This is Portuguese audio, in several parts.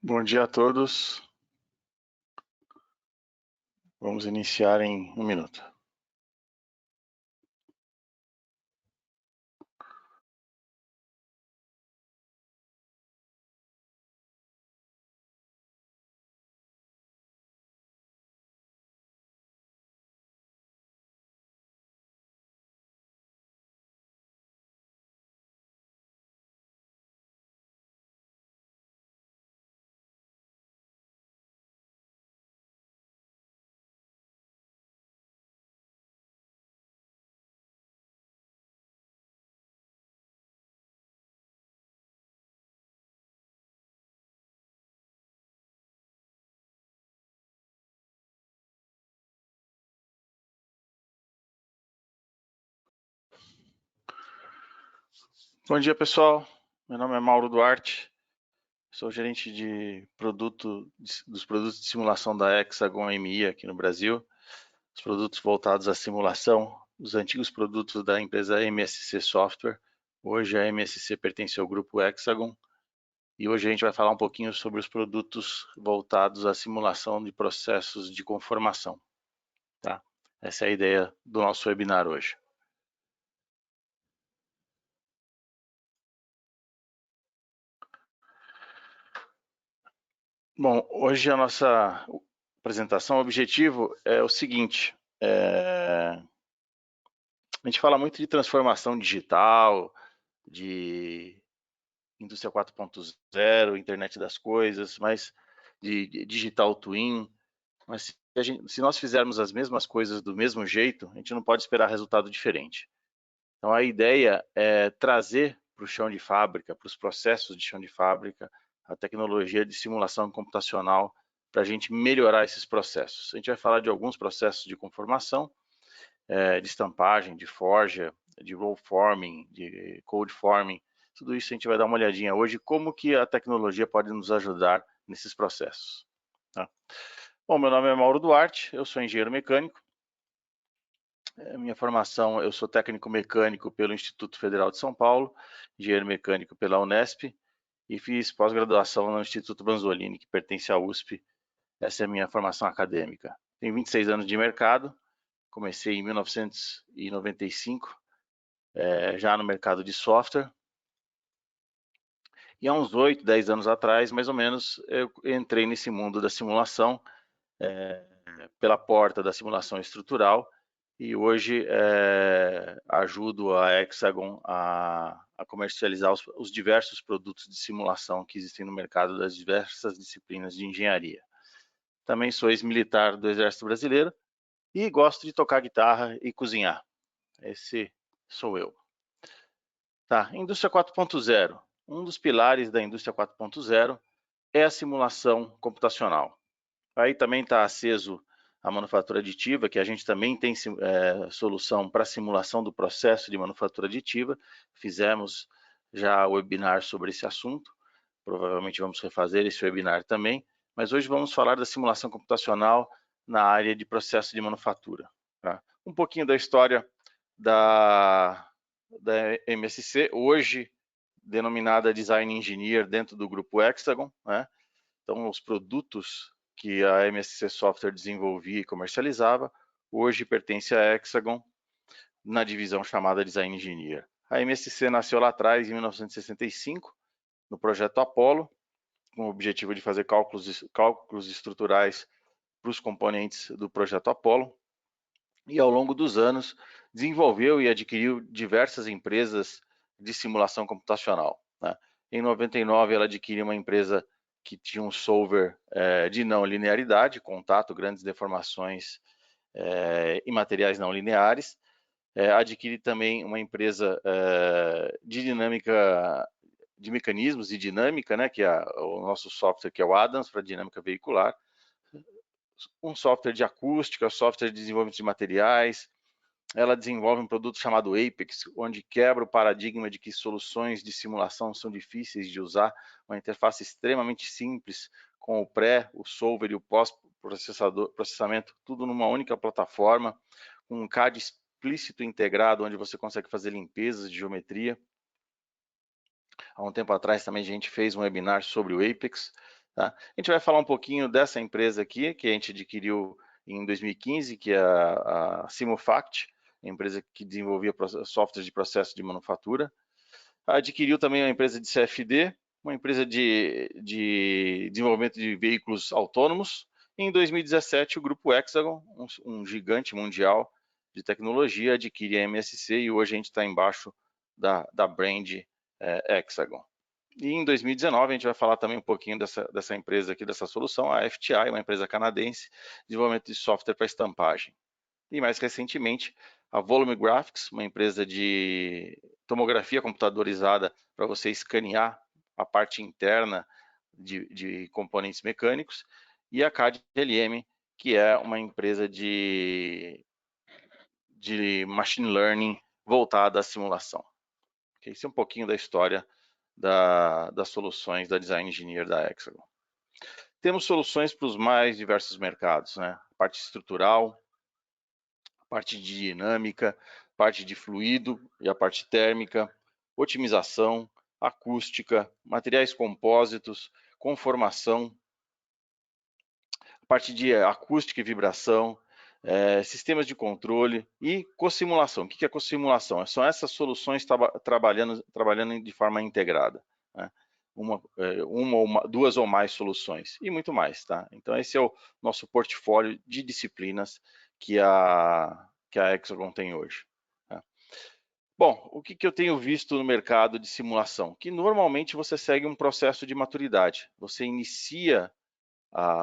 Bom dia a todos. Vamos iniciar em 1 minuto. Bom dia, pessoal. Meu nome é Mauro Duarte. Sou gerente dos produtos de simulação da Hexagon MI aqui no Brasil. Os produtos voltados à simulação, os antigos produtos da empresa MSC Software. Hoje a MSC pertence ao grupo Hexagon. E hoje a gente vai falar um pouquinho sobre os produtos voltados à simulação de processos de conformação. Tá? Essa é a ideia do nosso webinar hoje. Bom, hoje a nossa apresentação, o objetivo é o seguinte, a gente fala muito de transformação digital, de indústria 4.0, internet das coisas, mas de digital twin, mas se nós fizermos as mesmas coisas do mesmo jeito, a gente não pode esperar resultado diferente. Então a ideia é trazer para o chão de fábrica, para os processos de chão de fábrica, a tecnologia de simulação computacional para a gente melhorar esses processos. A gente vai falar de alguns processos de conformação, de estampagem, de forja, de roll forming, de code forming, tudo isso a gente vai dar uma olhadinha hoje, como que a tecnologia pode nos ajudar nesses processos. Tá? Bom, meu nome é Mauro Duarte, eu sou engenheiro mecânico. Minha formação, eu sou técnico mecânico pelo Instituto Federal de São Paulo, engenheiro mecânico pela Unesp e fiz pós-graduação no Instituto Banzolini, que pertence à USP. Essa é a minha formação acadêmica. Tenho 26 anos de mercado, comecei em 1995, já no mercado de software. E há uns 8, 10 anos atrás, mais ou menos, eu entrei nesse mundo da simulação, pela porta da simulação estrutural, e hoje ajudo a Hexagon a comercializar os diversos produtos de simulação que existem no mercado das diversas disciplinas de engenharia. Também sou ex-militar do Exército Brasileiro e gosto de tocar guitarra e cozinhar. Esse sou eu. Tá, indústria 4.0. Um dos pilares da indústria 4.0 é a simulação computacional. Aí também está aceso a manufatura aditiva, que a gente também tem solução para simulação do processo de manufatura aditiva. Fizemos já webinar sobre esse assunto, provavelmente vamos refazer esse webinar também, mas hoje vamos falar da simulação computacional na área de processo de manufatura. Tá? Um pouquinho da história da MSC, hoje denominada Design Engineer dentro do grupo Hexagon, né? Então, os produtos que a MSC Software desenvolvia e comercializava, hoje pertence à Hexagon, na divisão chamada Design Engineer. A MSC nasceu lá atrás, em 1965, no projeto Apollo, com o objetivo de fazer cálculos estruturais para os componentes do projeto Apollo, e ao longo dos anos desenvolveu e adquiriu diversas empresas de simulação computacional. Né? Em 99, ela adquiriu uma empresa que tinha um solver de não linearidade, contato, grandes deformações e materiais não lineares. Adquire também uma empresa de dinâmica, de mecanismos e dinâmica, né, que é o nosso software, que é o Adams, para dinâmica veicular. Um software de acústica, software de desenvolvimento de materiais. Ela desenvolve um produto chamado Apex, onde quebra o paradigma de que soluções de simulação são difíceis de usar, uma interface extremamente simples, com o pré, o solver e o pós-processamento, tudo numa única plataforma, com um CAD explícito integrado, onde você consegue fazer limpezas de geometria. Há um tempo atrás também a gente fez um webinar sobre o Apex, Tá? A gente vai falar um pouquinho dessa empresa aqui, que a gente adquiriu em 2015, que é a Simufact, empresa que desenvolvia softwares de processo de manufatura. Adquiriu também a empresa de CFD, uma empresa de desenvolvimento de veículos autônomos. Em 2017, o grupo Hexagon, um gigante mundial de tecnologia, adquire a MSC e hoje a gente está embaixo da brand Hexagon. E em 2019 a gente vai falar também um pouquinho dessa empresa aqui, dessa solução, a FTI, uma empresa canadense, de desenvolvimento de software para estampagem. E mais recentemente, a Volume Graphics, uma empresa de tomografia computadorizada para você escanear a parte interna de componentes mecânicos, e a CAD-LM, que é uma empresa de machine learning voltada à simulação. Esse é um pouquinho da história das soluções da Design Engineer da Hexagon. Temos soluções para os mais diversos mercados, né? A parte estrutural, a parte de dinâmica, parte de fluido e a parte térmica, otimização, acústica, materiais compósitos, conformação, a parte de acústica e vibração, sistemas de controle e co-simulação. O que é co-simulação? São essas soluções trabalhando de forma integrada, né? Duas ou mais soluções e muito mais, tá? Então esse é o nosso portfólio de disciplinas que a Hexagon tem hoje, tá? Bom, o que eu tenho visto no mercado de simulação? Que normalmente você segue um processo de maturidade. Você inicia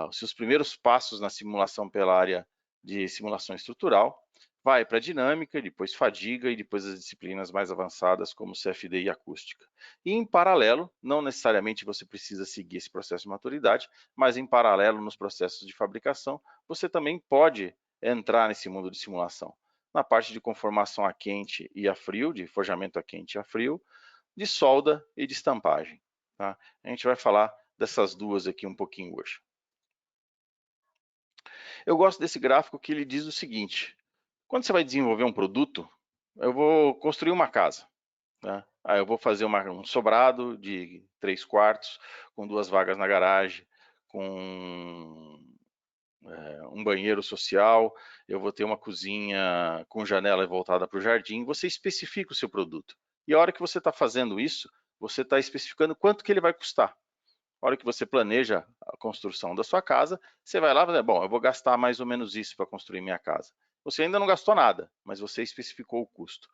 os seus primeiros passos na simulação pela área de simulação estrutural, vai para dinâmica, depois fadiga e depois as disciplinas mais avançadas como CFD e acústica. E em paralelo, não necessariamente você precisa seguir esse processo de maturidade, mas em paralelo nos processos de fabricação, você também pode entrar nesse mundo de simulação. Na parte de conformação a quente e a frio, de forjamento a quente e a frio, de solda e de estampagem, tá? A gente vai falar dessas duas aqui um pouquinho hoje. Eu gosto desse gráfico que ele diz o seguinte: quando você vai desenvolver um produto, eu vou construir uma casa, né? Aí eu vou fazer um sobrado de 3/4, com 2 vagas na garagem, com um banheiro social, eu vou ter uma cozinha com janela voltada para o jardim. Você especifica o seu produto. E a hora que você está fazendo isso, você está especificando quanto que ele vai custar. A hora que você planeja a construção da sua casa, você vai lá e fala, bom, eu vou gastar mais ou menos isso para construir minha casa. Você ainda não gastou nada, mas você especificou o custo.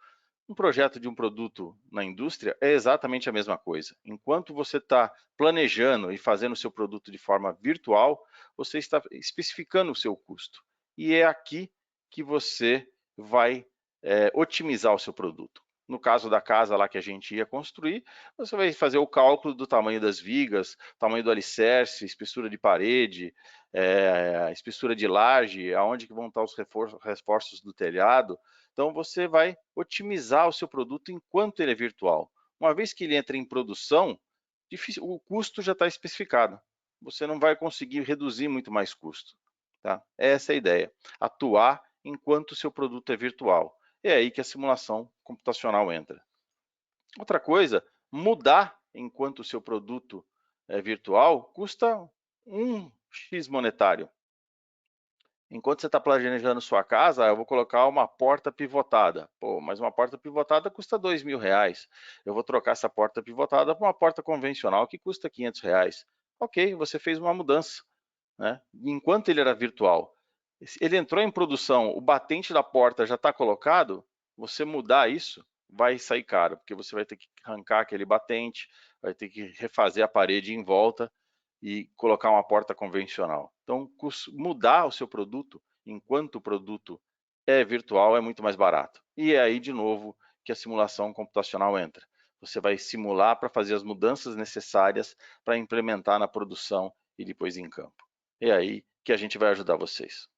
Um projeto de um produto na indústria é exatamente a mesma coisa. Enquanto você está planejando e fazendo o seu produto de forma virtual, você está especificando o seu custo. E é aqui que você vai otimizar o seu produto. No caso da casa lá que a gente ia construir, você vai fazer o cálculo do tamanho das vigas, tamanho do alicerce, espessura de parede, espessura de laje, aonde que vão estar os reforços do telhado. Então você vai otimizar o seu produto enquanto ele é virtual. Uma vez que ele entra em produção, o custo já está especificado. Você não vai conseguir reduzir muito mais custo, tá? Essa é a ideia, atuar enquanto o seu produto é virtual. É aí que a simulação computacional entra. Outra coisa, mudar enquanto o seu produto é virtual custa um X monetário. Enquanto você está planejando sua casa, eu vou colocar uma porta pivotada. Pô, mas uma porta pivotada custa R$2.000. Eu vou trocar essa porta pivotada por uma porta convencional que custa R$500. Ok, você fez uma mudança, né? Enquanto ele era virtual. Ele entrou em produção, o batente da porta já está colocado, você mudar isso vai sair caro, porque você vai ter que arrancar aquele batente, vai ter que refazer a parede em volta e colocar uma porta convencional. Então, mudar o seu produto enquanto o produto é virtual é muito mais barato. E é aí, de novo, que a simulação computacional entra. Você vai simular para fazer as mudanças necessárias para implementar na produção e depois em campo. É aí que a gente vai ajudar vocês.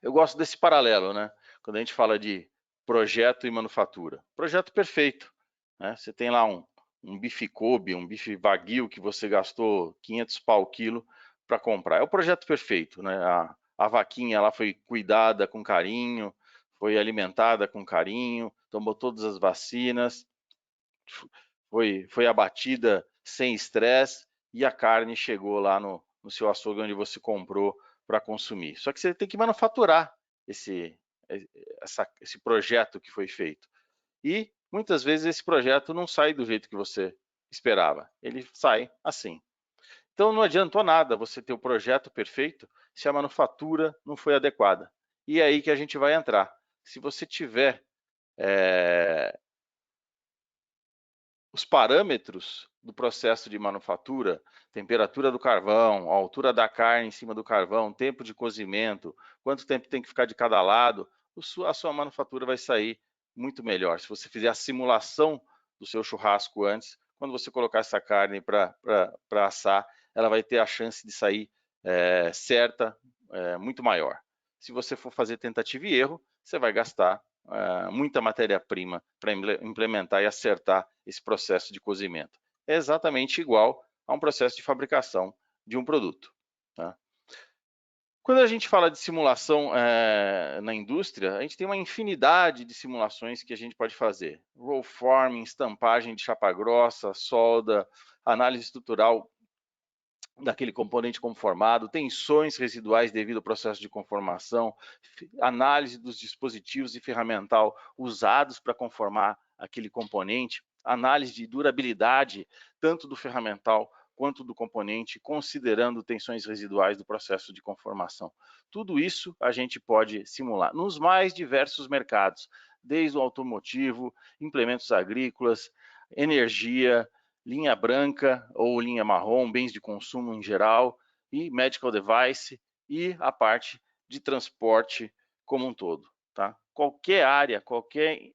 Eu gosto desse paralelo, né? Quando a gente fala de projeto e manufatura. Projeto perfeito, né? Você tem lá um bife Kobe, um bife Wagyu que você gastou 500 pau o quilo para comprar. É o projeto perfeito, né? A vaquinha ela foi cuidada com carinho, foi alimentada com carinho, tomou todas as vacinas, foi abatida sem estresse e a carne chegou lá no seu açougue onde você comprou para consumir. Só que você tem que manufaturar esse projeto que foi feito. E muitas vezes esse projeto não sai do jeito que você esperava, ele sai assim. Então não adiantou nada você ter o projeto perfeito se a manufatura não foi adequada. E é aí que a gente vai entrar. Se você tiver os parâmetros do processo de manufatura, temperatura do carvão, a altura da carne em cima do carvão, tempo de cozimento, quanto tempo tem que ficar de cada lado, a sua manufatura vai sair muito melhor. Se você fizer a simulação do seu churrasco antes, quando você colocar essa carne para assar, ela vai ter a chance de sair certa, muito maior. Se você for fazer tentativa e erro, você vai gastar muita matéria-prima para implementar e acertar esse processo de cozimento. É exatamente igual a um processo de fabricação de um produto. Tá? Quando a gente fala de simulação na indústria, a gente tem uma infinidade de simulações que a gente pode fazer. Roll forming, estampagem de chapa grossa, solda, análise estrutural daquele componente conformado, tensões residuais devido ao processo de conformação, análise dos dispositivos e ferramental usados para conformar aquele componente, análise de durabilidade, tanto do ferramental quanto do componente, considerando tensões residuais do processo de conformação. Tudo isso a gente pode simular nos mais diversos mercados, desde o automotivo, implementos agrícolas, energia, linha branca ou linha marrom, bens de consumo em geral, e medical device, e a parte de transporte como um todo. Tá? Qualquer área, qualquer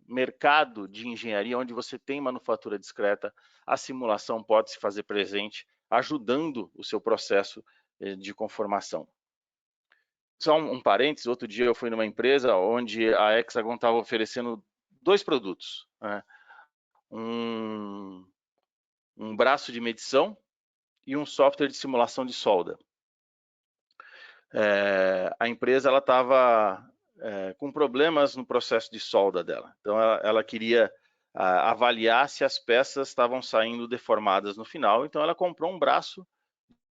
mercado de engenharia onde você tem manufatura discreta, a simulação pode se fazer presente, ajudando o seu processo de conformação. Só um parênteses, outro dia eu fui numa empresa onde a Hexagon estava oferecendo 2 produtos, né? Um braço de medição e um software de simulação de solda. A empresa estava com problemas no processo de solda dela. Então, ela queria avaliar se as peças estavam saindo deformadas no final. Então, ela comprou um braço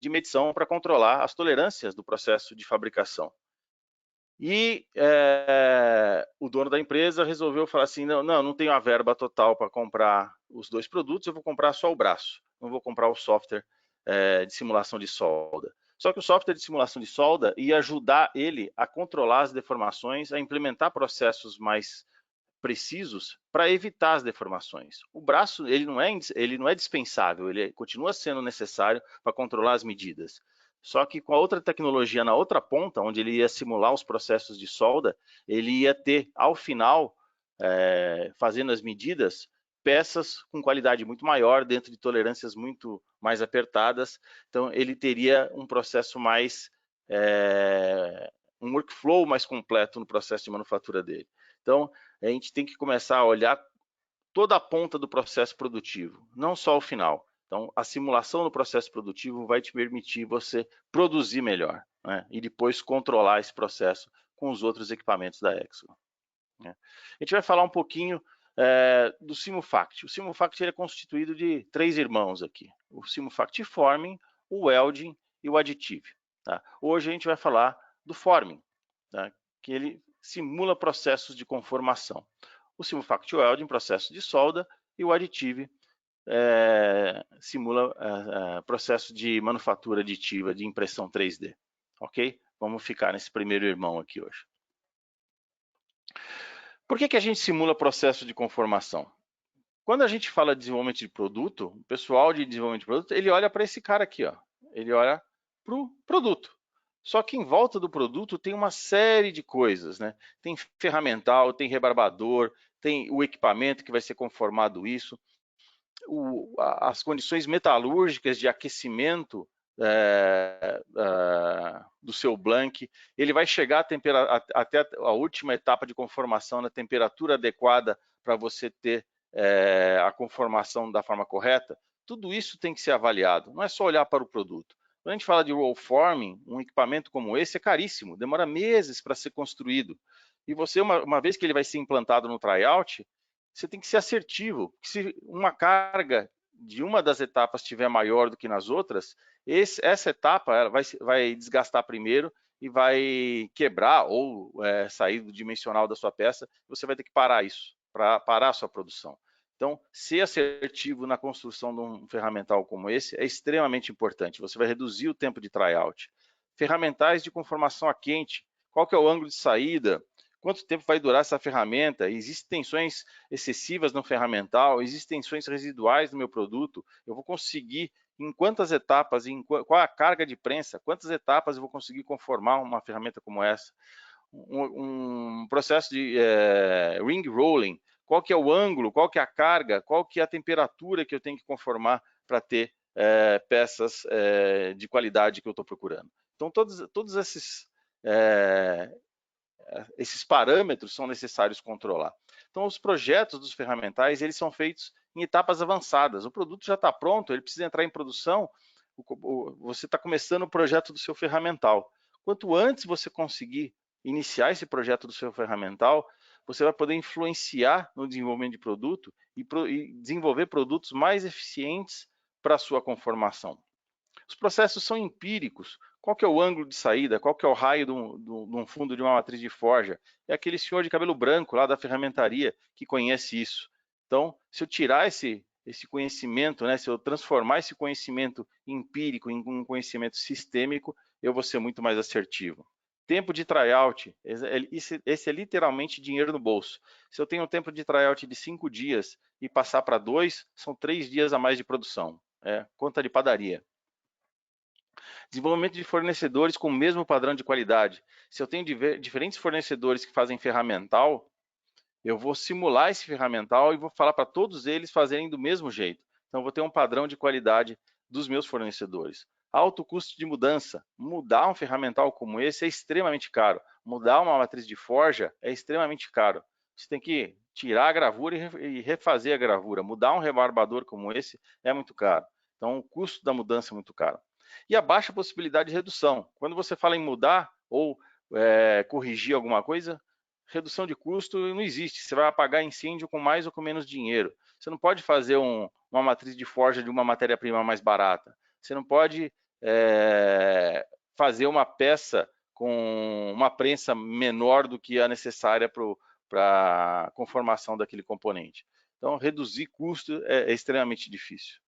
de medição para controlar as tolerâncias do processo de fabricação. E o dono da empresa resolveu falar assim, não tenho a verba total para comprar os 2 produtos, eu vou comprar só o braço, não vou comprar o software de simulação de solda. Só que o software de simulação de solda ia ajudar ele a controlar as deformações, a implementar processos mais precisos para evitar as deformações. O braço ele não é dispensável, ele continua sendo necessário para controlar as medidas. Só que com a outra tecnologia na outra ponta, onde ele ia simular os processos de solda, ele ia ter, ao final, fazendo as medidas, peças com qualidade muito maior, dentro de tolerâncias muito mais apertadas. Então, ele teria um processo mais, um workflow mais completo no processo de manufatura dele. Então, a gente tem que começar a olhar toda a ponta do processo produtivo, não só o final. Então, a simulação do processo produtivo vai te permitir você produzir melhor, né? E depois controlar esse processo com os outros equipamentos da Hexagon. Né? A gente vai falar um pouquinho do Simufact. O Simufact é constituído de 3 irmãos aqui. O Simufact Forming, o Welding e o Additive. Tá? Hoje a gente vai falar do Forming, tá? Que ele simula processos de conformação. O Simufact Welding, processo de solda, e o Additive simula processo de manufatura aditiva de impressão 3D. Ok? Vamos ficar nesse primeiro irmão aqui hoje. Por que a gente simula processo de conformação? Quando a gente fala de desenvolvimento de produto, o pessoal de desenvolvimento de produto, ele olha para esse cara aqui, ó. Ele olha para o produto. Só que em volta do produto tem uma série de coisas, né? Tem ferramental, tem rebarbador, tem o equipamento que vai ser conformado isso, as condições metalúrgicas de aquecimento do seu blank, ele vai chegar até a última etapa de conformação na temperatura adequada para você ter a conformação da forma correta. Tudo isso tem que ser avaliado, não é só olhar para o produto. Quando a gente fala de roll forming, um equipamento como esse é caríssimo, demora meses para ser construído. E você, uma vez que ele vai ser implantado no tryout, você tem que ser assertivo. Se uma carga de uma das etapas estiver maior do que nas outras, essa etapa ela vai desgastar primeiro e vai quebrar ou sair do dimensional da sua peça. Você vai ter que parar isso, para parar a sua produção. Então, ser assertivo na construção de um ferramental como esse é extremamente importante. Você vai reduzir o tempo de tryout. Ferramentais de conformação a quente. Qual que é o ângulo de saída? Quanto tempo vai durar essa ferramenta? Existem tensões excessivas no ferramental? Existem tensões residuais no meu produto? Eu vou conseguir, em quantas etapas, qual a carga de prensa? Quantas etapas eu vou conseguir conformar uma ferramenta como essa? Um processo de ring rolling. Qual que é o ângulo? Qual que é a carga? Qual que é a temperatura que eu tenho que conformar para ter peças de qualidade que eu estou procurando? Então, todos esses parâmetros são necessários controlar. Então, os projetos dos ferramentais, eles são feitos em etapas avançadas. O produto já está pronto, ele precisa entrar em produção, você está começando o projeto do seu ferramental. Quanto antes você conseguir iniciar esse projeto do seu ferramental, você vai poder influenciar no desenvolvimento de produto e desenvolver produtos mais eficientes para a sua conformação. Os processos são empíricos. Qual que é o ângulo de saída? Qual que é o raio de um fundo de uma matriz de forja? É aquele senhor de cabelo branco lá da ferramentaria que conhece isso. Então, se eu tirar esse conhecimento, né, se eu transformar esse conhecimento empírico em um conhecimento sistêmico, eu vou ser muito mais assertivo. Tempo de tryout, esse é literalmente dinheiro no bolso. Se eu tenho um tempo de tryout de 5 dias e passar para 2, são 3 dias a mais de produção. Conta de padaria. Desenvolvimento de fornecedores com o mesmo padrão de qualidade. Se eu tenho diferentes fornecedores que fazem ferramental, eu vou simular esse ferramental e vou falar para todos eles fazerem do mesmo jeito. Então, eu vou ter um padrão de qualidade dos meus fornecedores. Alto custo de mudança. Mudar um ferramental como esse é extremamente caro. Mudar uma matriz de forja é extremamente caro. Você tem que tirar a gravura e refazer a gravura. Mudar um rebarbador como esse é muito caro. Então, o custo da mudança é muito caro. E a baixa possibilidade de redução. Quando você fala em mudar ou corrigir alguma coisa, redução de custo não existe. Você vai apagar incêndio com mais ou com menos dinheiro. Você não pode fazer uma matriz de forja de uma matéria-prima mais barata. Você não pode fazer uma peça com uma prensa menor do que a necessária para a conformação daquele componente. Então, reduzir custo é extremamente difícil.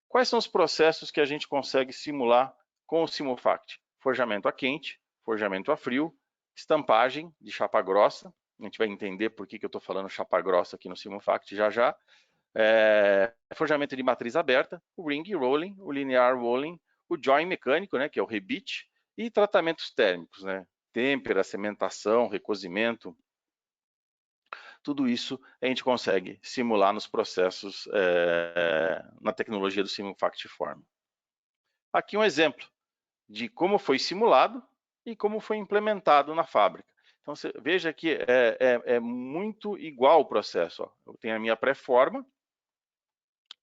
Quais são os processos que a gente consegue simular com o Simufact? Forjamento a quente, forjamento a frio, estampagem de chapa grossa. A gente vai entender por que eu estou falando chapa grossa aqui no Simufact já já. Forjamento de matriz aberta, o ring rolling, o linear rolling, o join mecânico, né, que é o rebite, e tratamentos térmicos, né, têmpera, cementação, recozimento. Tudo isso a gente consegue simular nos processos na tecnologia do Simufact Form. Aqui um exemplo de como foi simulado e como foi implementado na fábrica. Então, você veja que é muito igual o processo. Ó. Eu tenho a minha pré-forma,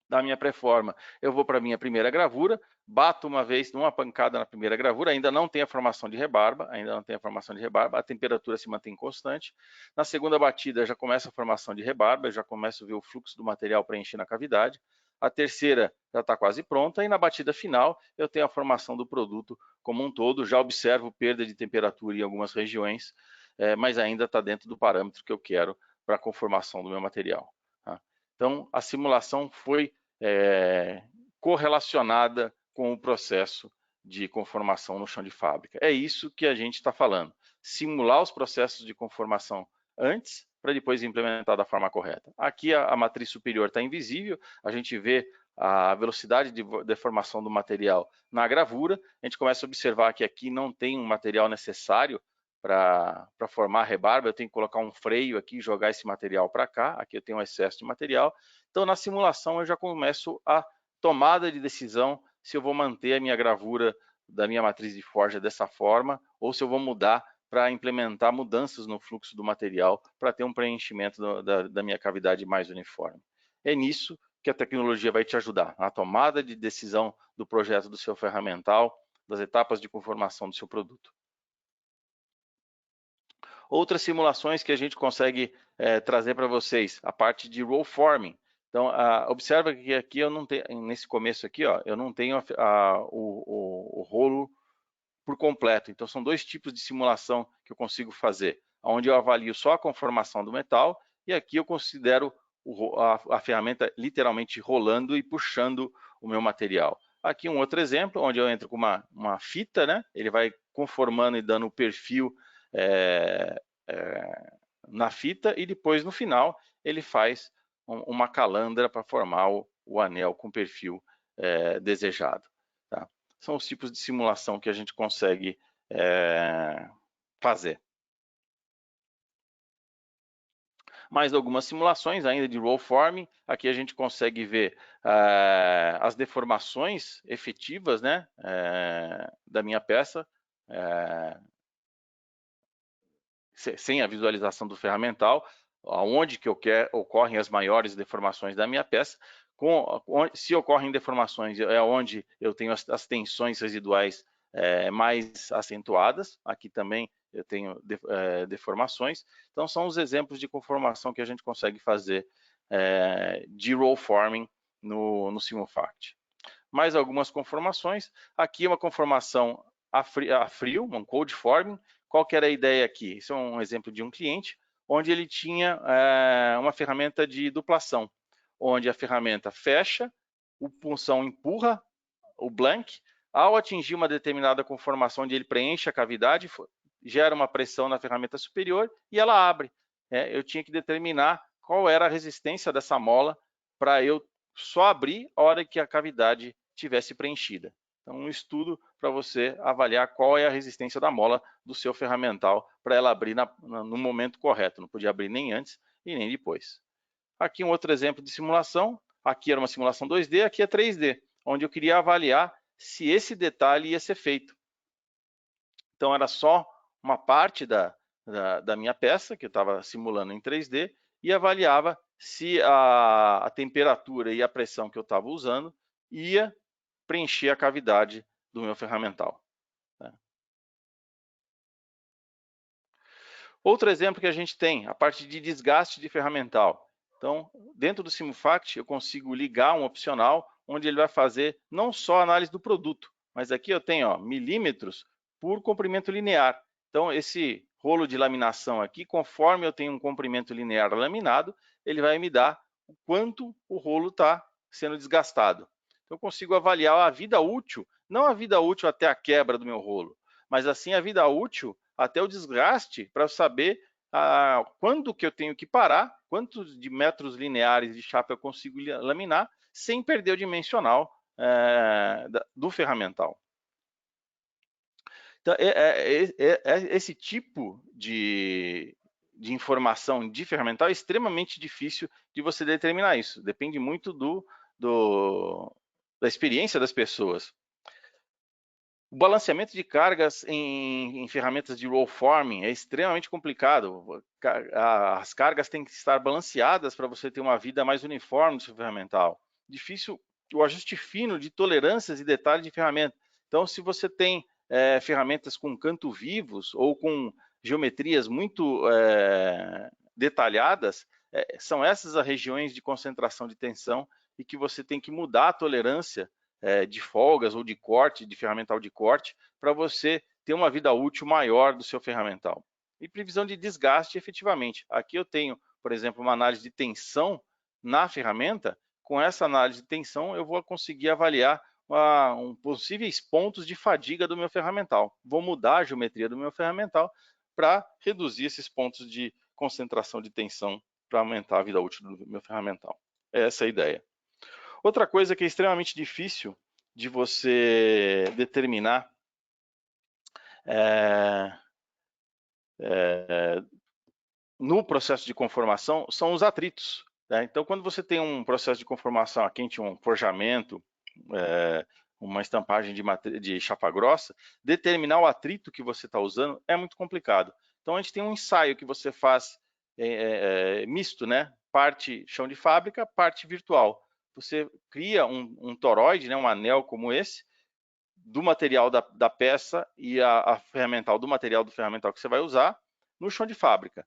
da minha pré-forma eu vou para a minha primeira gravura, bato uma vez numa pancada na primeira gravura, ainda não tem a formação de rebarba, a temperatura se mantém constante. Na segunda batida já começa a formação de rebarba, eu já começo a ver o fluxo do material preencher na cavidade. A terceira já está quase pronta e na batida final eu tenho a formação do produto como um todo, já observo perda de temperatura em algumas regiões, mas ainda está dentro do parâmetro que eu quero para a conformação do meu material. Tá? Então, a simulação foi correlacionada com o processo de conformação no chão de fábrica. É isso que a gente está falando. Simular os processos de conformação antes, para depois implementar da forma correta. Aqui a matriz superior está invisível, a gente vê a velocidade de deformação do material na gravura, a gente começa a observar que aqui não tem um material necessário para formar a rebarba, eu tenho que colocar um freio aqui e jogar esse material para cá, aqui eu tenho um excesso de material. Então, na simulação, eu já começo a tomada de decisão se eu vou manter a minha gravura da minha matriz de forja dessa forma ou se eu vou mudar para implementar mudanças no fluxo do material para ter um preenchimento da minha cavidade mais uniforme. É nisso que a tecnologia vai te ajudar, na tomada de decisão do projeto do seu ferramental, das etapas de conformação do seu produto. Outras simulações que a gente consegue trazer para vocês, a parte de roll forming. Então, observa que aqui eu não tenho, nesse começo aqui, ó, eu não tenho o rolo por completo. Então, são dois tipos de simulação que eu consigo fazer, onde eu avalio só a conformação do metal, e aqui eu considero a ferramenta literalmente rolando e puxando o meu material. Aqui um outro exemplo, onde eu entro com uma fita, né? Ele vai conformando e dando o perfil na fita, e depois, no final, ele faz uma calandra para formar o anel com perfil desejado. Tá? São os tipos de simulação que a gente consegue fazer. Mais algumas simulações ainda de roll forming. Aqui a gente consegue ver as deformações efetivas, né, da minha peça, sem a visualização do ferramental, aonde que ocorrem as maiores deformações da minha peça. Se ocorrem deformações, é onde eu tenho as tensões residuais mais acentuadas. Aqui também eu tenho deformações. Então, são os exemplos de conformação que a gente consegue fazer de roll forming no Simufact. Mais algumas conformações. Aqui uma conformação a frio, um cold forming. Qual que era a ideia aqui? Isso é um exemplo de um cliente, onde ele tinha uma ferramenta de duplação, onde a ferramenta fecha, o punção empurra o blank, ao atingir uma determinada conformação onde ele preenche a cavidade, gera uma pressão na ferramenta superior e ela abre. Eu tinha que determinar qual era a resistência dessa mola para eu só abrir a hora que a cavidade tivesse preenchida. Então, um estudo para você avaliar qual é a resistência da mola do seu ferramental para ela abrir no momento correto. Não podia abrir nem antes e nem depois. Aqui um outro exemplo de simulação. Aqui era uma simulação 2D, aqui é 3D, onde eu queria avaliar se esse detalhe ia ser feito. Então, era só uma parte da minha peça, que eu estava simulando em 3D, e avaliava se a temperatura e a pressão que eu estava usando ia preencher a cavidade do meu ferramental. Outro exemplo que a gente tem, a parte de desgaste de ferramental. Então, dentro do Simufact, eu consigo ligar um opcional, onde ele vai fazer não só a análise do produto, mas aqui eu tenho milímetros por comprimento linear. Então, esse rolo de laminação aqui, conforme eu tenho um comprimento linear laminado, ele vai me dar o quanto o rolo está sendo desgastado. Então, eu consigo avaliar a vida útil, não a vida útil até a quebra do meu rolo, mas assim a vida útil até o desgaste, para saber quando que eu tenho que parar, quantos de metros lineares de chapa eu consigo laminar, sem perder o dimensional do ferramental. Então, esse tipo de informação de ferramental é extremamente difícil de você determinar isso. Depende muito da experiência das pessoas. O balanceamento de cargas em ferramentas de roll forming é extremamente complicado. As cargas têm que estar balanceadas para você ter uma vida mais uniforme do seu ferramental. Difícil o ajuste fino de tolerâncias e detalhes de ferramenta. Então, se você tem ferramentas com canto vivos ou com geometrias muito detalhadas, são essas as regiões de concentração de tensão e que você tem que mudar a tolerância de folgas ou de corte, de ferramental de corte, para você ter uma vida útil maior do seu ferramental. E previsão de desgaste, efetivamente. Aqui eu tenho, por exemplo, uma análise de tensão na ferramenta. Com essa análise de tensão, eu vou conseguir avaliar possíveis pontos de fadiga do meu ferramental. Vou mudar a geometria do meu ferramental para reduzir esses pontos de concentração de tensão para aumentar a vida útil do meu ferramental. Essa é a ideia. Outra coisa que é extremamente difícil de você determinar no processo de conformação são os atritos. Né? Então, quando você tem um processo de conformação a quente, um forjamento, uma estampagem de chapa grossa, determinar o atrito que você está usando é muito complicado. Então, a gente tem um ensaio que você faz misto, né? Parte chão de fábrica, parte virtual. Você cria um toroide, né? Um anel como esse, do material da peça e a ferramental do material do ferramental que você vai usar no chão de fábrica,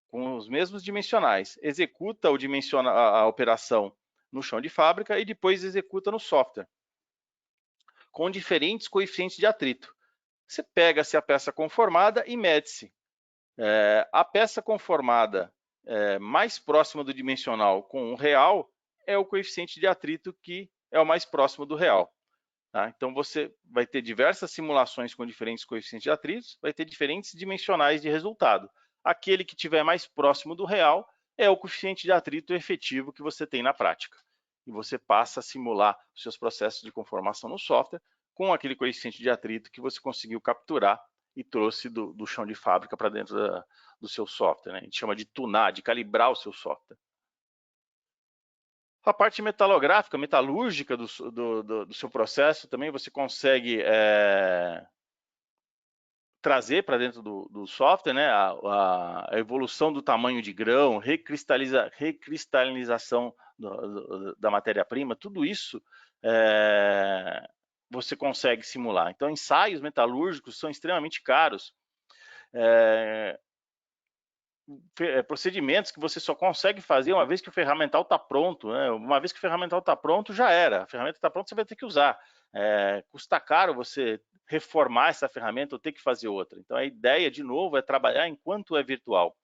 com os mesmos dimensionais. Executa a operação no chão de fábrica e depois executa no software, com diferentes coeficientes de atrito. Você pega-se a peça conformada e mede-se. A peça conformada mais próxima do dimensional com o real é o coeficiente de atrito que é o mais próximo do real. Tá? Então, você vai ter diversas simulações com diferentes coeficientes de atritos, vai ter diferentes dimensionais de resultado. Aquele que estiver mais próximo do real é o coeficiente de atrito efetivo que você tem na prática. E você passa a simular os seus processos de conformação no software com aquele coeficiente de atrito que você conseguiu capturar e trouxe do chão de fábrica para dentro do seu software. Né? A gente chama de tunar, de calibrar o seu software. A parte metalográfica, metalúrgica do seu processo também você consegue trazer para dentro do software, né, a evolução do tamanho de grão, recristalização da matéria-prima, tudo isso você consegue simular. Então, ensaios metalúrgicos são extremamente caros. Procedimentos que você só consegue fazer uma vez que o ferramental está pronto. Né? Uma vez que o ferramental está pronto, já era. A ferramenta está pronta, você vai ter que usar. Custa caro você reformar essa ferramenta ou ter que fazer outra. Então, a ideia, de novo, é trabalhar enquanto é virtual.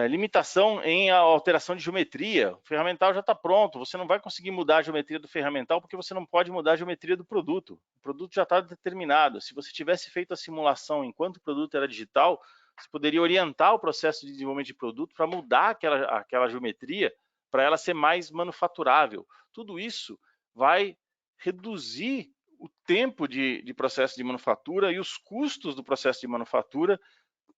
Limitação em alteração de geometria. O ferramental já está pronto, você não vai conseguir mudar a geometria do ferramental porque você não pode mudar a geometria do produto. O produto já está determinado. Se você tivesse feito a simulação enquanto o produto era digital, você poderia orientar o processo de desenvolvimento de produto para mudar aquela geometria para ela ser mais manufaturável. Tudo isso vai reduzir o tempo de processo de manufatura e os custos do processo de manufatura,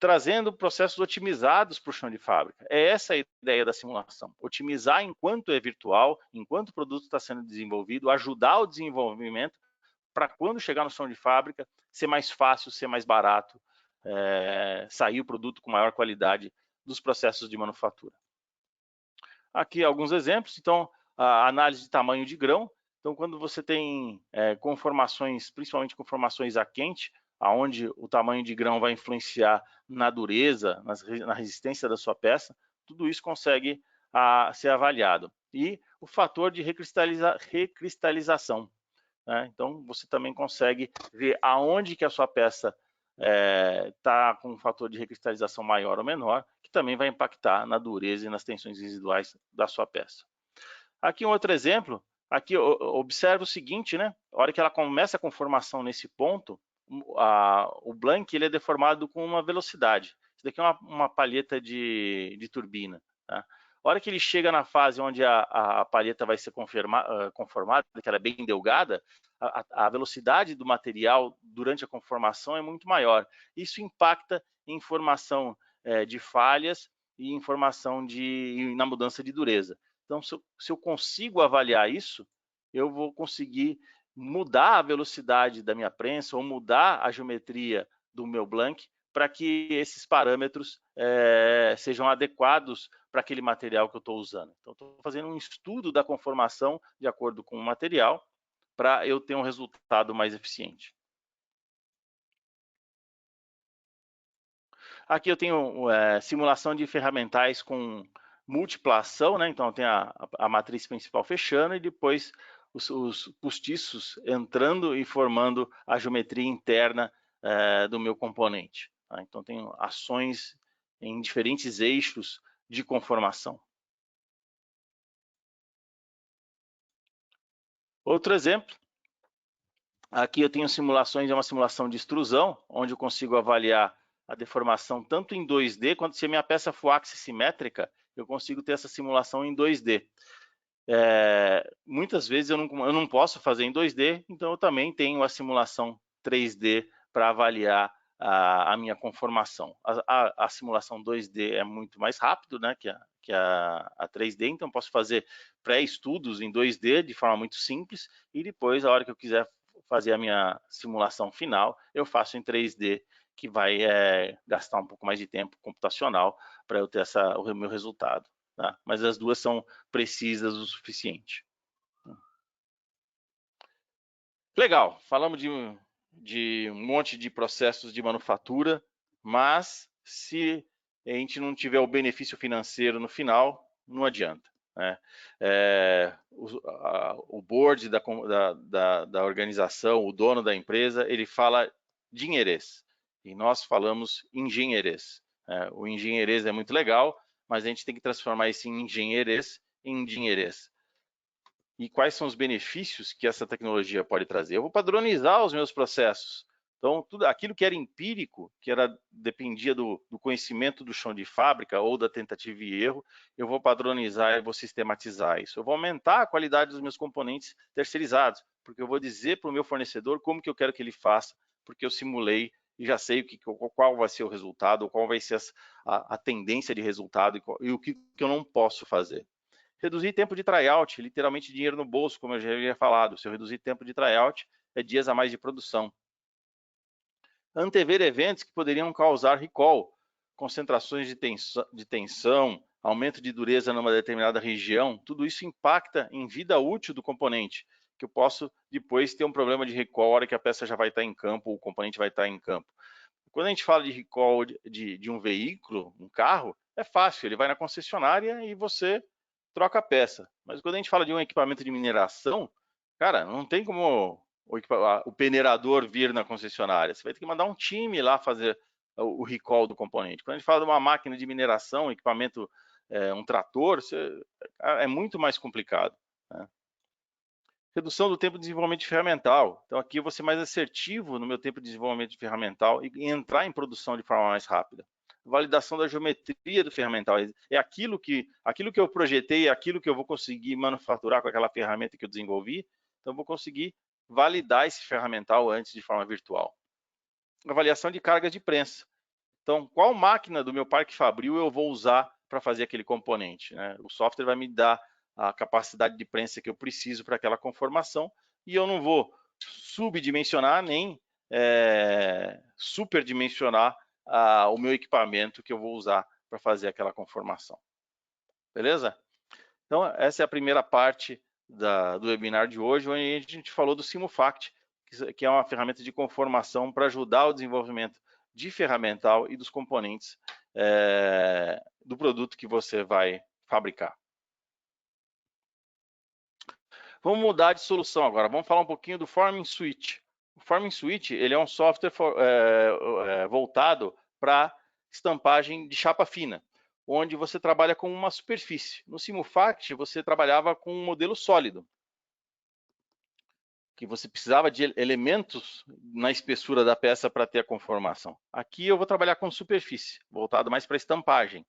trazendo processos otimizados para o chão de fábrica. É essa a ideia da simulação. Otimizar enquanto é virtual, enquanto o produto está sendo desenvolvido, ajudar o desenvolvimento para quando chegar no chão de fábrica, ser mais fácil, ser mais barato, sair o produto com maior qualidade dos processos de manufatura. Aqui alguns exemplos. Então, a análise de tamanho de grão. Então, quando você tem conformações, principalmente conformações a quente, aonde o tamanho de grão vai influenciar na dureza, na resistência da sua peça, tudo isso consegue ser avaliado. E o fator de recristalização. Né? Então, você também consegue ver aonde que a sua peça está com um fator de recristalização maior ou menor, que também vai impactar na dureza e nas tensões residuais da sua peça. Aqui um outro exemplo. Aqui observa o seguinte, né? A hora que ela começa a conformação nesse ponto, o blank ele é deformado com uma velocidade. Isso daqui é uma palheta de turbina. Tá? A hora que ele chega na fase onde a palheta vai ser conformada, que ela é bem delgada, a velocidade do material durante a conformação é muito maior. Isso impacta em formação de falhas e informação na mudança de dureza. Então, se eu consigo avaliar isso, eu vou conseguir mudar a velocidade da minha prensa ou mudar a geometria do meu blank para que esses parâmetros sejam adequados para aquele material que eu estou usando. Então, estou fazendo um estudo da conformação de acordo com o material para eu ter um resultado mais eficiente. Aqui eu tenho simulação de ferramentais com múltipla ação, né? Então tem a matriz principal fechando e depois os postiços entrando e formando a geometria interna do meu componente. Tá? Então tem ações em diferentes eixos de conformação. Outro exemplo, aqui eu tenho simulações, é uma simulação de extrusão, onde eu consigo avaliar a deformação tanto em 2D, quanto se a minha peça for axissimétrica, eu consigo ter essa simulação em 2D. Muitas vezes eu não posso fazer em 2D, então eu também tenho a simulação 3D para avaliar a minha conformação. A simulação 2D é muito mais rápido, né, que a 3D, então eu posso fazer pré-estudos em 2D de forma muito simples e depois, a hora que eu quiser fazer a minha simulação final, eu faço em 3D, que vai gastar um pouco mais de tempo computacional para eu ter o meu resultado. Tá? Mas as duas são precisas o suficiente. Legal, falamos de um monte de processos de manufatura, mas se a gente não tiver o benefício financeiro no final, não adianta. né? O board da organização, o dono da empresa, ele fala dinheirês, e nós falamos engenheirês. O engenheirês é muito legal, mas a gente tem que transformar esse engenheirês em dinheirês. E quais são os benefícios que essa tecnologia pode trazer? Eu vou padronizar os meus processos. Então, tudo aquilo que era empírico, dependia do conhecimento do chão de fábrica ou da tentativa e erro, eu vou padronizar e vou sistematizar isso. Eu vou aumentar a qualidade dos meus componentes terceirizados, porque eu vou dizer para o meu fornecedor como que eu quero que ele faça, porque eu simulei e já sei qual vai ser o resultado, ou qual vai ser a tendência de resultado e o que eu não posso fazer. Reduzir tempo de tryout, literalmente dinheiro no bolso, como eu já havia falado. Se eu reduzir tempo de tryout, é dias a mais de produção. Antever eventos que poderiam causar recall, concentrações de tensão, aumento de dureza numa determinada região, tudo isso impacta em vida útil do componente, que eu posso depois ter um problema de recall, a hora que a peça já vai estar em campo, o componente vai estar em campo. Quando a gente fala de recall de um veículo, um carro, é fácil, ele vai na concessionária e você troca a peça. Mas quando a gente fala de um equipamento de mineração, cara, não tem como o peneirador vir na concessionária. Você vai ter que mandar um time lá fazer o recall do componente. Quando a gente fala de uma máquina de mineração, um equipamento, um trator, é muito mais complicado, né? Redução do tempo de desenvolvimento ferramental. Então aqui eu vou ser mais assertivo no meu tempo de desenvolvimento ferramental e entrar em produção de forma mais rápida. Validação da geometria do ferramental. É aquilo que eu projetei, é aquilo que eu vou conseguir manufaturar com aquela ferramenta que eu desenvolvi. Então eu vou conseguir validar esse ferramental antes de forma virtual. Avaliação de cargas de prensa. Então, qual máquina do meu parque fabril eu vou usar para fazer aquele componente, né? O software vai me dar a capacidade de prensa que eu preciso para aquela conformação e eu não vou subdimensionar nem superdimensionar o meu equipamento que eu vou usar para fazer aquela conformação. Beleza? Então, essa é a primeira parte do webinar de hoje, onde a gente falou do Simufact, que é uma ferramenta de conformação para ajudar o desenvolvimento de ferramental e dos componentes do produto que você vai fabricar. Vamos mudar de solução agora. Vamos falar um pouquinho do Forming Suite. O Forming Suite ele é um software voltado para estampagem de chapa fina, onde você trabalha com uma superfície. No Simufact, você trabalhava com um modelo sólido, que você precisava de elementos na espessura da peça para ter a conformação. Aqui eu vou trabalhar com superfície, voltado mais para estampagem.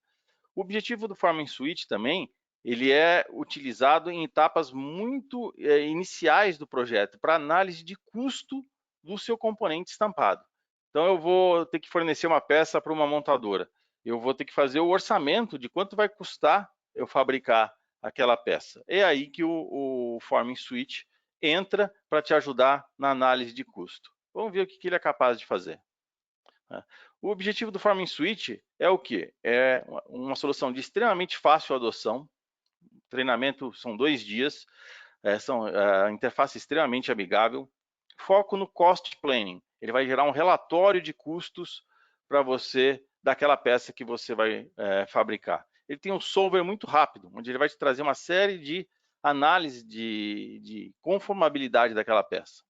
O objetivo do Forming Suite também, ele é utilizado em etapas muito iniciais do projeto, para análise de custo do seu componente estampado. Então eu vou ter que fornecer uma peça para uma montadora. Eu vou ter que fazer o orçamento de quanto vai custar eu fabricar aquela peça. É aí que o Forming Suite entra para te ajudar na análise de custo. Vamos ver o que ele é capaz de fazer. O objetivo do Forming Suite é o quê? É uma solução de extremamente fácil adoção. O treinamento são 2 dias, a interface extremamente amigável. Foco no cost planning. Ele vai gerar um relatório de custos para você daquela peça que você vai fabricar. Ele tem um solver muito rápido, onde ele vai te trazer uma série de análise de conformabilidade daquela peça.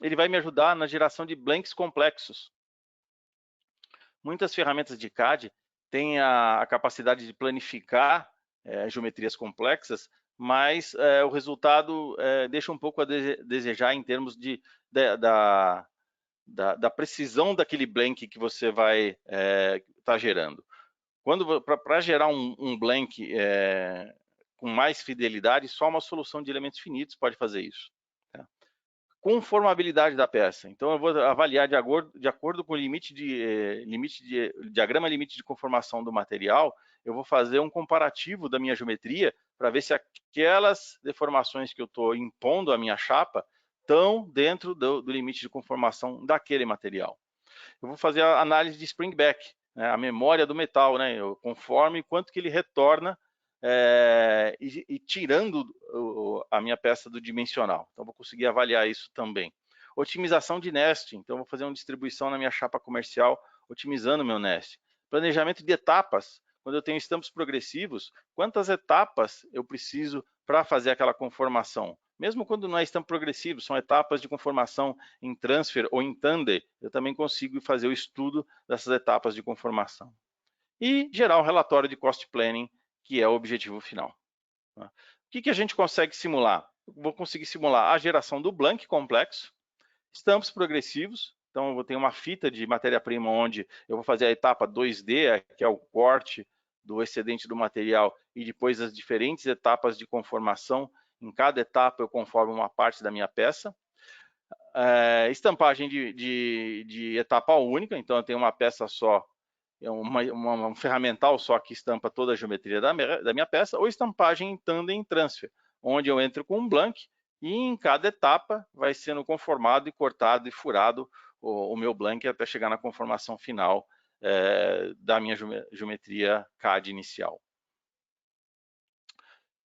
Ele vai me ajudar na geração de blanks complexos. Muitas ferramentas de CAD têm a capacidade de planificar geometrias complexas, mas o resultado deixa um pouco a desejar em termos da precisão daquele blank que você vai estar gerando. Para gerar um blank com mais fidelidade, só uma solução de elementos finitos pode fazer isso. Tá? Conformabilidade da peça. Então, eu vou avaliar de acordo com o diagrama limite de conformação do material, eu vou fazer um comparativo da minha geometria para ver se aquelas deformações que eu estou impondo à minha chapa estão dentro do limite de conformação daquele material. Eu vou fazer a análise de spring back, né, a memória do metal, né, conforme quanto que ele retorna e tirando a minha peça do dimensional. Então, vou conseguir avaliar isso também. Otimização de nesting. Então, vou fazer uma distribuição na minha chapa comercial, otimizando o meu nesting. Planejamento de etapas. quando eu tenho estampos progressivos, quantas etapas eu preciso para fazer aquela conformação. Mesmo quando não é estampo progressivo, são etapas de conformação em transfer ou em thunder, eu também consigo fazer o estudo dessas etapas de conformação. E gerar um relatório de cost planning, que é o objetivo final. O que a gente consegue simular? Eu vou conseguir simular a geração do blank complexo, estampos progressivos, então eu vou ter uma fita de matéria-prima onde eu vou fazer a etapa 2D, que é o corte do excedente do material, e depois as diferentes etapas de conformação. Em cada etapa eu conformo uma parte da minha peça. Estampagem de etapa única, então eu tenho uma peça só, um ferramental só que estampa toda a geometria da minha peça, ou estampagem em tandem transfer, onde eu entro com um blank e em cada etapa vai sendo conformado e cortado e furado o meu blank até chegar na conformação final da minha geometria CAD inicial.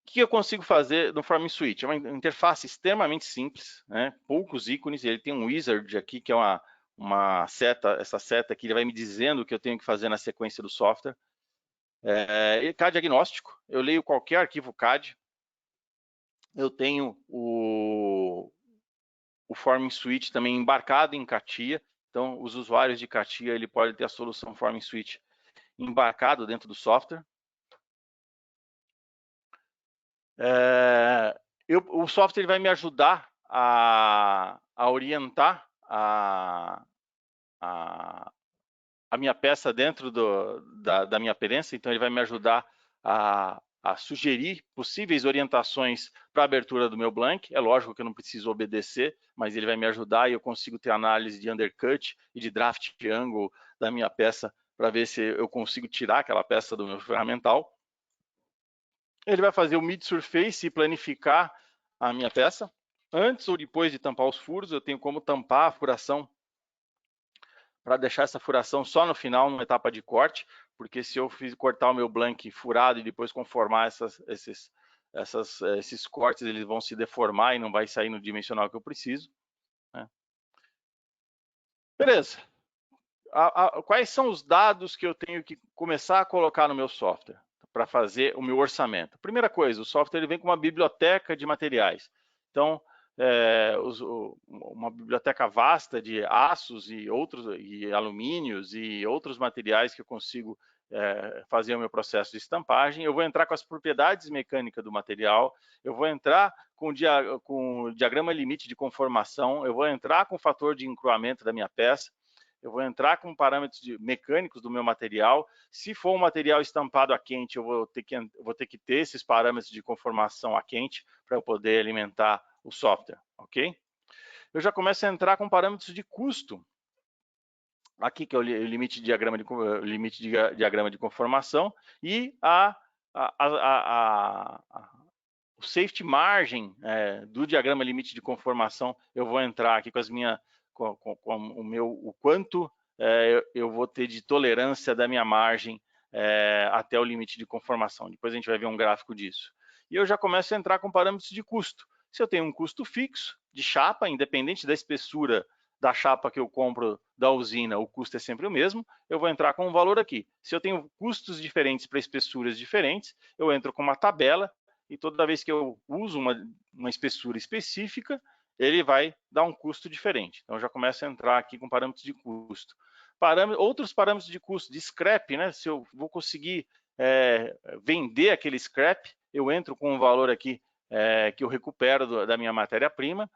O que eu consigo fazer no Forming Suite? É uma interface extremamente simples, né? Poucos ícones, ele tem um wizard aqui, que é uma seta, essa seta aqui, ele vai me dizendo o que eu tenho que fazer na sequência do software. CAD diagnóstico, eu leio qualquer arquivo CAD, eu tenho o Forming Suite também embarcado em CATIA, então os usuários de CATIA, ele pode ter a solução Forming Suite embarcado dentro do software. O software ele vai me ajudar a orientar a minha peça dentro da minha perença, então ele vai me ajudar a sugerir possíveis orientações para a abertura do meu blank. É lógico que eu não preciso obedecer, mas ele vai me ajudar e eu consigo ter análise de undercut e de draft angle da minha peça para ver se eu consigo tirar aquela peça do meu ferramental. Ele vai fazer o mid-surface e planificar a minha peça. Antes ou depois de tampar os furos, eu tenho como tampar a furação para deixar essa furação só no final, numa etapa de corte, porque se eu cortar o meu blank furado e depois conformar esses cortes, eles vão se deformar e não vai sair no dimensional que eu preciso. Né? Beleza. Quais são os dados que eu tenho que começar a colocar no meu software para fazer o meu orçamento? Primeira coisa, o software ele vem com uma biblioteca de materiais. Então, uma biblioteca vasta de aços e alumínios e outros materiais que eu consigo fazer o meu processo de estampagem. Eu vou entrar com as propriedades mecânicas do material, eu vou entrar com o diagrama limite de conformação, eu vou entrar com o fator de encruamento da minha peça, eu vou entrar com parâmetros mecânicos do meu material. Se for um material estampado a quente, eu vou ter que ter esses parâmetros de conformação a quente para eu poder alimentar o software, ok? Eu já começo a entrar com parâmetros de custo. Aqui que é o limite de diagrama de conformação e o safety margin do diagrama limite de conformação. Eu vou entrar aqui com as minhas o quanto eu vou ter de tolerância da minha margem até o limite de conformação. Depois a gente vai ver um gráfico disso. E eu já começo a entrar com parâmetros de custo. Se eu tenho um custo fixo de chapa, independente da espessura da chapa que eu compro da usina, o custo é sempre o mesmo, eu vou entrar com um valor aqui. Se eu tenho custos diferentes para espessuras diferentes, eu entro com uma tabela e toda vez que eu uso uma espessura específica, ele vai dar um custo diferente. Então, eu já começo a entrar aqui com parâmetros de custo. Outros parâmetros de custo, de scrap, né? Se eu vou conseguir vender aquele scrap, eu entro com um valor aqui que eu recupero da minha matéria-prima.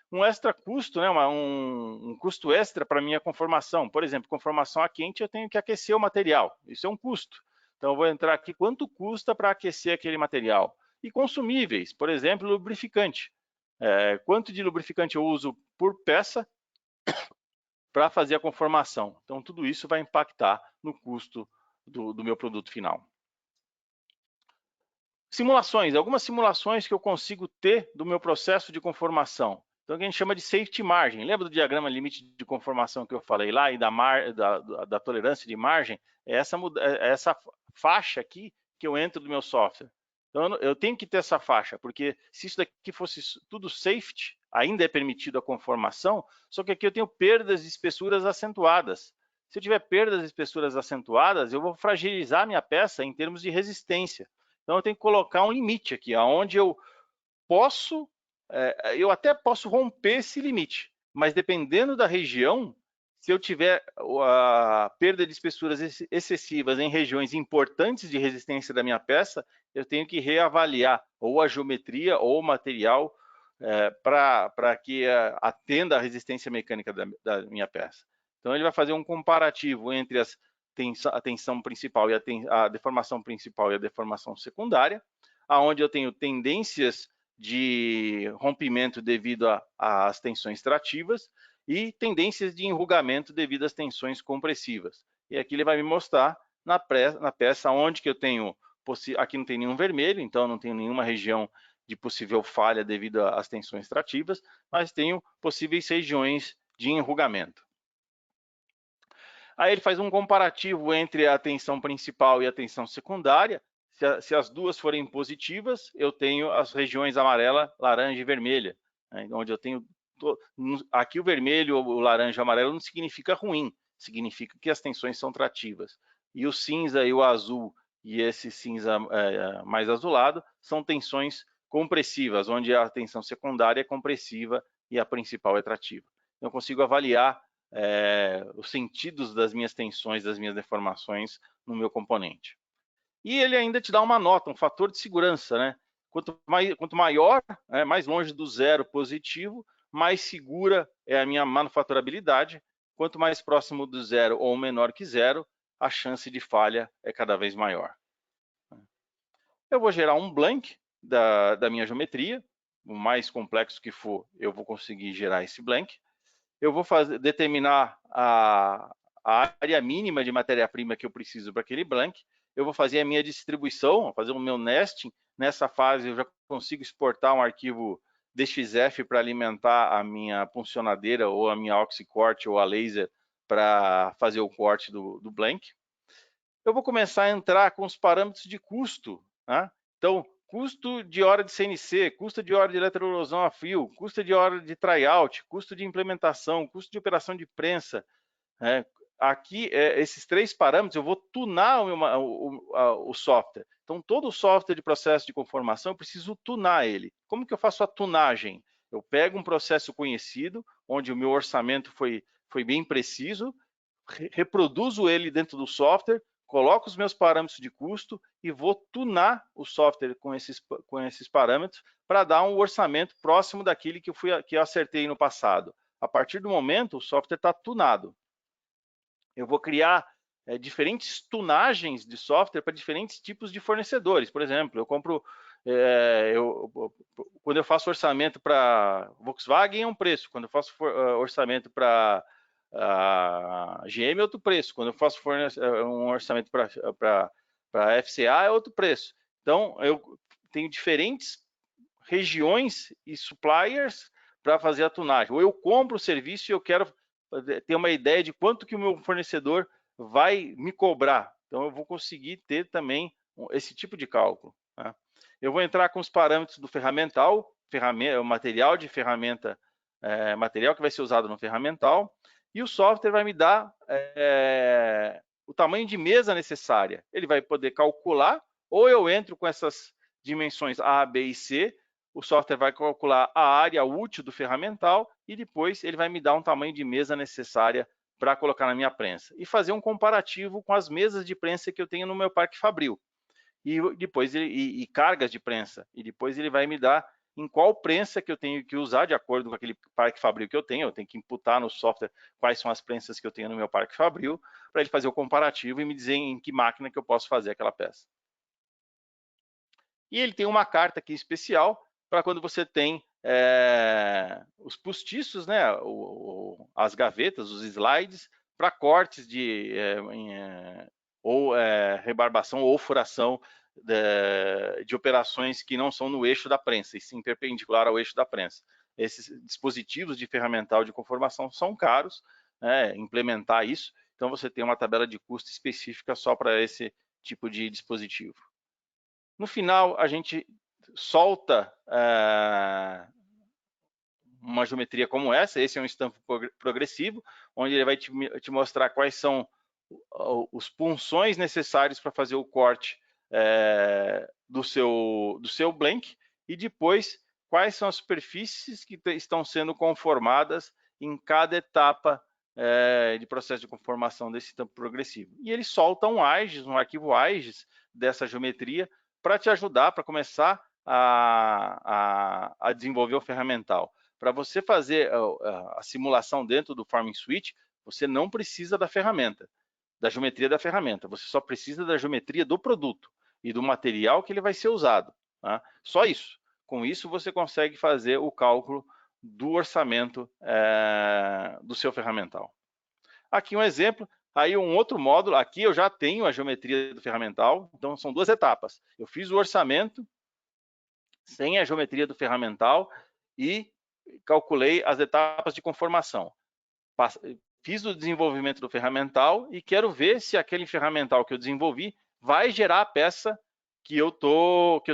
Um extra custo, né? um custo extra para minha conformação. Por exemplo, conformação a quente, eu tenho que aquecer o material. Isso é um custo. Então, eu vou entrar aqui quanto custa para aquecer aquele material. E consumíveis, por exemplo, lubrificante. Quanto de lubrificante eu uso por peça para fazer a conformação. Então, tudo isso vai impactar no custo do meu produto final. Simulações, algumas simulações que eu consigo ter do meu processo de conformação. Então, o que a gente chama de safety margin. Lembra do diagrama limite de conformação que eu falei lá e da tolerância de margem? É essa faixa aqui que eu entro do meu software. Então, eu tenho que ter essa faixa, porque se isso daqui fosse tudo safety, ainda é permitido a conformação, só que aqui eu tenho perdas de espessuras acentuadas. Se eu tiver perdas de espessuras acentuadas, eu vou fragilizar a minha peça em termos de resistência. Então, eu tenho que colocar um limite aqui, onde eu posso, eu até posso romper esse limite, mas dependendo da região, se eu tiver a perda de espessuras excessivas em regiões importantes de resistência da minha peça, eu tenho que reavaliar ou a geometria ou o material para que atenda à resistência mecânica da minha peça. Então, ele vai fazer um comparativo entre a tensão principal e a deformação principal e a deformação secundária, aonde eu tenho tendências de rompimento devido às tensões trativas e tendências de enrugamento devido às tensões compressivas. E aqui ele vai me mostrar na peça onde que eu tenho, aqui não tem nenhum vermelho, então não tenho nenhuma região de possível falha devido às tensões trativas, mas tenho possíveis regiões de enrugamento. Aí ele faz um comparativo entre a tensão principal e a tensão secundária. Se as duas forem positivas, eu tenho as regiões amarela, laranja e vermelha, né, onde eu tenho... Aqui o vermelho, o laranja e o amarelo não significa ruim, significa que as tensões são trativas. E o cinza e o azul e esse cinza mais azulado são tensões compressivas, onde a tensão secundária é compressiva e a principal é trativa. Eu consigo avaliar os sentidos das minhas tensões, das minhas deformações no meu componente. E ele ainda te dá uma nota, um fator de segurança, né? Quanto maior, mais longe do zero positivo, mais segura é a minha manufaturabilidade. Quanto mais próximo do zero ou menor que zero, a chance de falha é cada vez maior. Eu vou gerar um blank da minha geometria, o mais complexo que for, eu vou conseguir gerar esse blank. Eu vou determinar a área mínima de matéria-prima que eu preciso para aquele blank. Eu vou fazer a minha distribuição, fazer o meu nesting. Nessa fase, eu já consigo exportar um arquivo DXF para alimentar a minha puncionadeira ou a minha oxycorte ou a laser para fazer o corte do blank. Eu vou começar a entrar com os parâmetros de custo, né? Então, custo de hora de CNC, custo de hora de eletroerosão a fio, custo de hora de tryout, custo de implementação, custo de operação de prensa. Aqui, esses três parâmetros, eu vou tunar o software. Então, todo o software de processo de conformação, eu preciso tunar ele. Como que eu faço a tunagem? Eu pego um processo conhecido, onde o meu orçamento foi bem preciso, reproduzo ele dentro do software, coloco os meus parâmetros de custo e vou tunar o software com esses parâmetros para dar um orçamento próximo daquele que eu acertei no passado. A partir do momento, o software está tunado. Eu vou criar diferentes tunagens de software para diferentes tipos de fornecedores. Por exemplo, eu compro... quando eu faço orçamento para Volkswagen é um preço, quando eu faço orçamento para GM é outro preço, quando eu faço um orçamento para FCA é outro preço. Então, eu tenho diferentes regiões e suppliers para fazer a tunagem. Ou eu compro o serviço e eu quero ter uma ideia de quanto que o meu fornecedor vai me cobrar. Então, eu vou conseguir ter também esse tipo de cálculo. Tá? Eu vou entrar com os parâmetros do ferramental, o material de ferramenta, material que vai ser usado no ferramental, e o software vai me dar o tamanho de mesa necessária. Ele vai poder calcular, ou eu entro com essas dimensões A, B e C, o software vai calcular a área útil do ferramental e depois ele vai me dar um tamanho de mesa necessária para colocar na minha prensa. E fazer um comparativo com as mesas de prensa que eu tenho no meu parque fabril. E depois e cargas de prensa. E depois ele vai me dar em qual prensa que eu tenho que usar de acordo com aquele parque fabril que eu tenho que imputar no software quais são as prensas que eu tenho no meu parque fabril, para ele fazer o comparativo e me dizer em que máquina que eu posso fazer aquela peça. E ele tem uma carta aqui especial para quando você tem os postiços, né, as gavetas, os slides, para cortes ou rebarbação ou furação de operações que não são no eixo da prensa, e sim perpendicular ao eixo da prensa. Esses dispositivos de ferramental de conformação são caros, né, implementar isso, então você tem uma tabela de custo específica só para esse tipo de dispositivo. No final, a gente solta uma geometria como essa. Esse é um estampo progressivo, onde ele vai te mostrar quais são os punções necessários para fazer o corte do seu blank, e depois quais são as superfícies que estão sendo conformadas em cada etapa de processo de conformação desse estampo progressivo. E ele solta um AIGES, um arquivo AIGES dessa geometria, para te ajudar, para começar a desenvolver o ferramental. Para você fazer a simulação dentro do Farming Suite, você não precisa da ferramenta, da geometria da ferramenta, você só precisa da geometria do produto e do material que ele vai ser usado. Tá? Só isso. Com isso, você consegue fazer o cálculo do orçamento do seu ferramental. Aqui um exemplo, aí um outro módulo, aqui eu já tenho a geometria do ferramental, então são duas etapas. Eu fiz o orçamento sem a geometria do ferramental e calculei as etapas de conformação. Fiz o desenvolvimento do ferramental e quero ver se aquele ferramental que eu desenvolvi vai gerar a peça que eu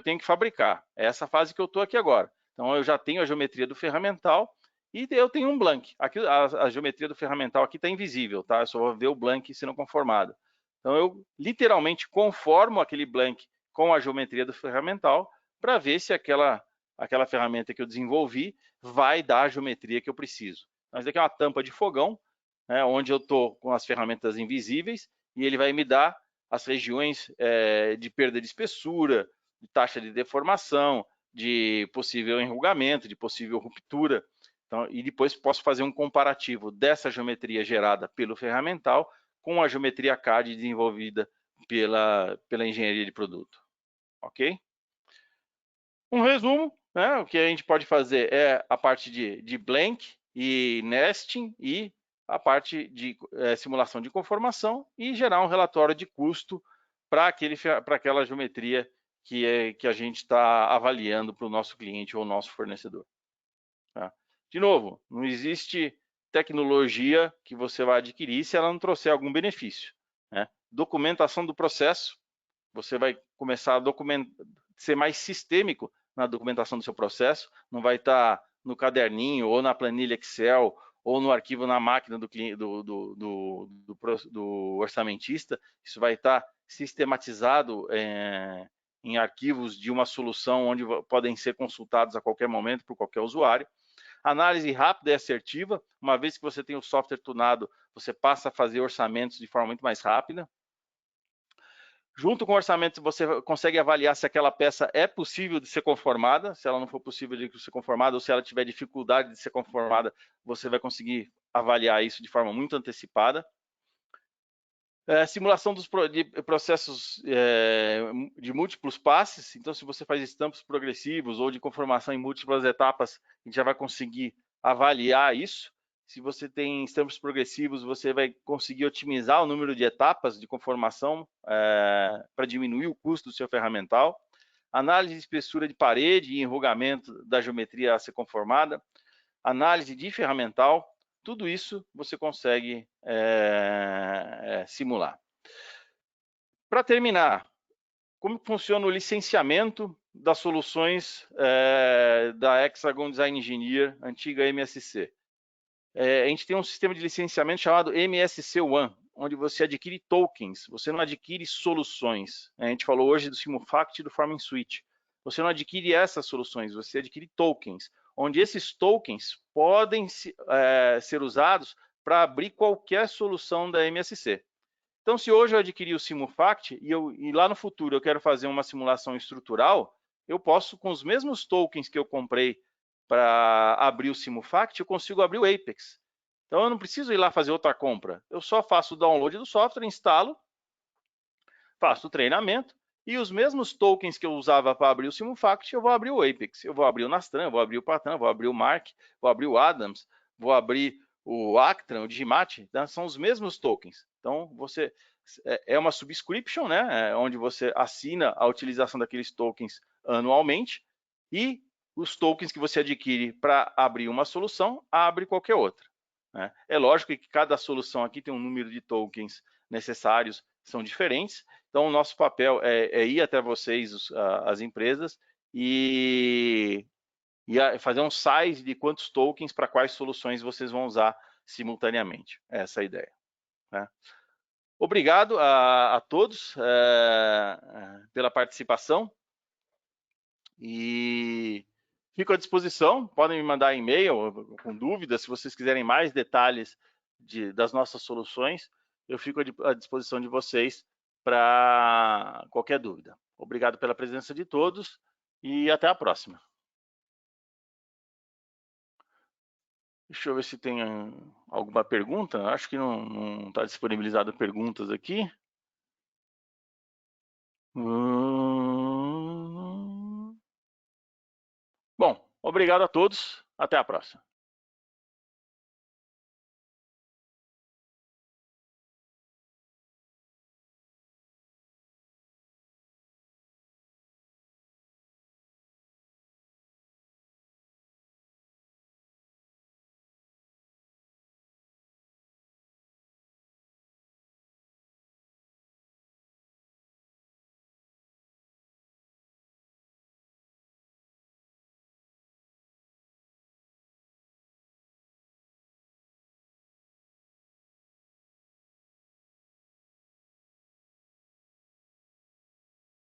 tenho que fabricar. É essa fase que eu estou aqui agora. Então, eu já tenho a geometria do ferramental e eu tenho um blank. Aqui, a geometria do ferramental aqui está invisível, tá? Eu só vou ver o blank sendo conformado. Então, eu literalmente conformo aquele blank com a geometria do ferramental para ver se aquela ferramenta que eu desenvolvi vai dar a geometria que eu preciso. Mas aqui é uma tampa de fogão, né, onde eu estou com as ferramentas invisíveis, e ele vai me dar as regiões de perda de espessura, de taxa de deformação, de possível enrugamento, de possível ruptura. Então, e depois posso fazer um comparativo dessa geometria gerada pelo ferramental com a geometria CAD desenvolvida pela engenharia de produto. Ok? Um resumo, né, o que a gente pode fazer é a parte de blank e nesting e a parte de simulação de conformação e gerar um relatório de custo para aquela geometria que a gente está avaliando para o nosso cliente ou nosso fornecedor. Tá? De novo, não existe tecnologia que você vai adquirir se ela não trouxer algum benefício. Né? Documentação do processo, você vai começar a ser mais sistêmico na documentação do seu processo, não vai estar no caderninho, ou na planilha Excel, ou no arquivo na máquina do orçamentista. Isso vai estar sistematizado em arquivos de uma solução onde podem ser consultados a qualquer momento por qualquer usuário. Análise rápida e assertiva, uma vez que você tem o software tunado, você passa a fazer orçamentos de forma muito mais rápida. Junto com o orçamento, você consegue avaliar se aquela peça é possível de ser conformada. Se ela não for possível de ser conformada, ou se ela tiver dificuldade de ser conformada, você vai conseguir avaliar isso de forma muito antecipada. Simulação de processos de múltiplos passes. Então, se você faz estampos progressivos ou de conformação em múltiplas etapas, a gente já vai conseguir avaliar isso. Se você tem estampos progressivos, você vai conseguir otimizar o número de etapas de conformação para diminuir o custo do seu ferramental. Análise de espessura de parede e enrugamento da geometria a ser conformada. Análise de ferramental. Tudo isso você consegue simular. Para terminar, como funciona o licenciamento das soluções da Hexagon Design Engineer, antiga MSC? A gente tem um sistema de licenciamento chamado MSC One, onde você adquire tokens, você não adquire soluções. A gente falou hoje do Simufact e do Farming Suite. Você não adquire essas soluções, você adquire tokens, onde esses tokens podem ser usados para abrir qualquer solução da MSC. Então, se hoje eu adquirir o Simufact e lá no futuro eu quero fazer uma simulação estrutural, eu posso, com os mesmos tokens que eu comprei para abrir o Simufact, eu consigo abrir o Apex. Então, eu não preciso ir lá fazer outra compra. Eu só faço o download do software, instalo, faço o treinamento, e os mesmos tokens que eu usava para abrir o Simufact, eu vou abrir o Apex. Eu vou abrir o Nastran, vou abrir o Patran, vou abrir o Mark, vou abrir o Adams, vou abrir o Actran, o Digimat, então, são os mesmos tokens. Então, é uma subscription, né, onde você assina a utilização daqueles tokens anualmente, e os tokens que você adquire para abrir uma solução, abre qualquer outra. Né? É lógico que cada solução aqui tem um número de tokens necessários, são diferentes, então o nosso papel é ir até vocês, as empresas, e e fazer um size de quantos tokens para quais soluções vocês vão usar simultaneamente. Essa é a ideia. Né? Obrigado a todos pela participação e fico à disposição. Podem me mandar e-mail com dúvidas, se vocês quiserem mais detalhes das nossas soluções, eu fico à disposição de vocês para qualquer dúvida. Obrigado pela presença de todos e até a próxima. Deixa eu ver se tem alguma pergunta. Acho que não está disponibilizado perguntas aqui. Bom, obrigado a todos. Até a próxima.